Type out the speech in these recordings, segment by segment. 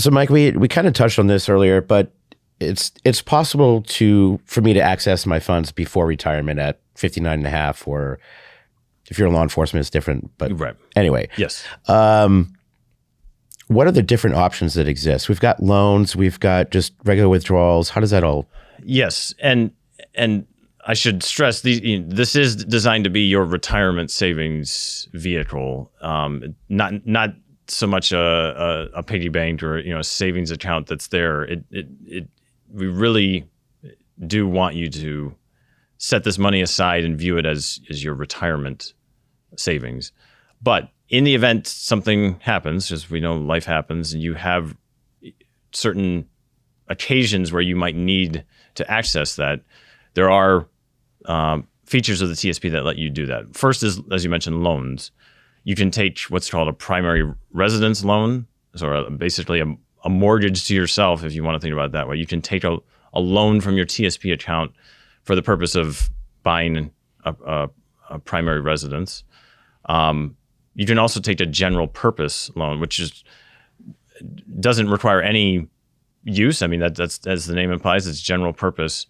So Mike, we kind of touched on this earlier, but it's possible for me to access my funds before retirement at 59 and a half, or if you're in law enforcement, it's different. But right. Anyway. Yes. What are the different options that exist? We've got loans, we've got just regular withdrawals. How does that all? Yes. And I should stress this is designed to be your retirement savings vehicle, not so much a piggy bank or a savings account that's there. We really do want you to set this money aside and view it as your retirement savings. But in the event something happens, as we know, life happens, and you have certain occasions where you might need to access that, there are features of the TSP that let you do that. First is, as you mentioned, loans. You can take what's called a primary residence loan, so basically a mortgage to yourself, if you want to think about it that way. You can take a loan from your TSP account for the purpose of buying a primary residence. You can also take a general purpose loan, which doesn't require any use. I mean, that's as the name implies, it's general purpose.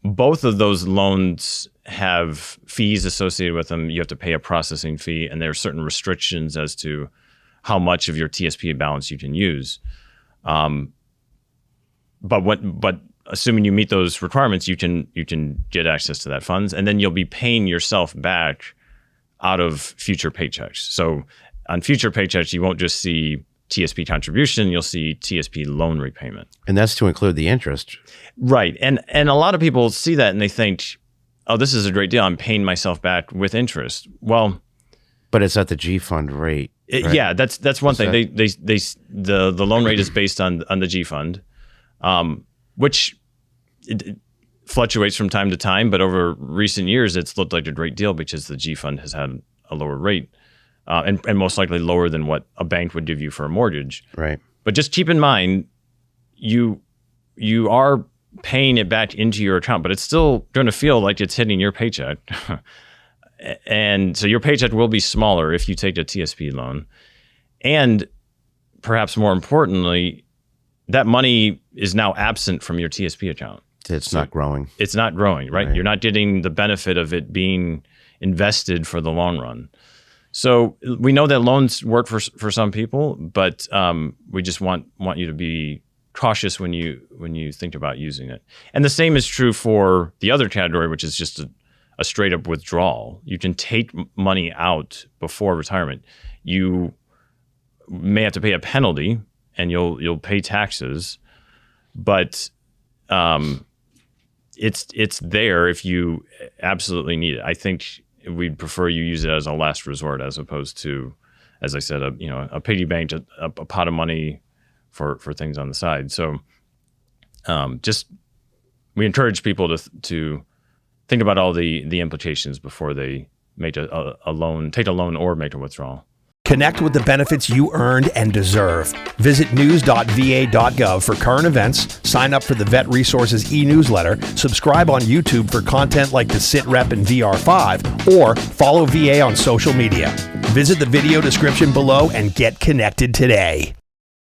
Both of those loans have fees associated with them. You have to pay a processing fee, and there are certain restrictions as to how much of your TSP balance you can use. But assuming you meet those requirements, you can get access to that funds, and then you'll be paying yourself back out of future paychecks. So on future paychecks, you won't just see TSP contribution, you'll see TSP loan repayment. And that's to include the interest. Right. And a lot of people see that and they think, oh, this is a great deal. I'm paying myself back with interest. Well, but it's at the G fund rate. Right? Yeah, that's one thing. The loan rate is based on the G fund, which it fluctuates from time to time, but over recent years, it's looked like a great deal because the G fund has had a lower rate. And most likely lower than what a bank would give you for a mortgage. Right. But just keep in mind, you are paying it back into your account, but it's still going to feel like it's hitting your paycheck. And so your paycheck will be smaller if you take a TSP loan. And perhaps more importantly, that money is now absent from your TSP account. It's not growing. It's not growing, right? You're not getting the benefit of it being invested for the long run. So we know that loans work for some people, but we just want you to be cautious when you think about using it. And the same is true for the other category, which is just a straight up withdrawal. You can take money out before retirement. You may have to pay a penalty, and you'll pay taxes, but it's there if you absolutely need it. I think we'd prefer you use it as a last resort as opposed to, as I said, a piggy bank, a pot of money for things on the side. So we encourage people to think about all the implications before they make take a loan or make a withdrawal. Connect with the benefits you earned and deserve. Visit news.va.gov for current events, sign up for the Vet Resources e-newsletter, subscribe on YouTube for content like the SITREP and VR5, or follow VA on social media. Visit the video description below and get connected today.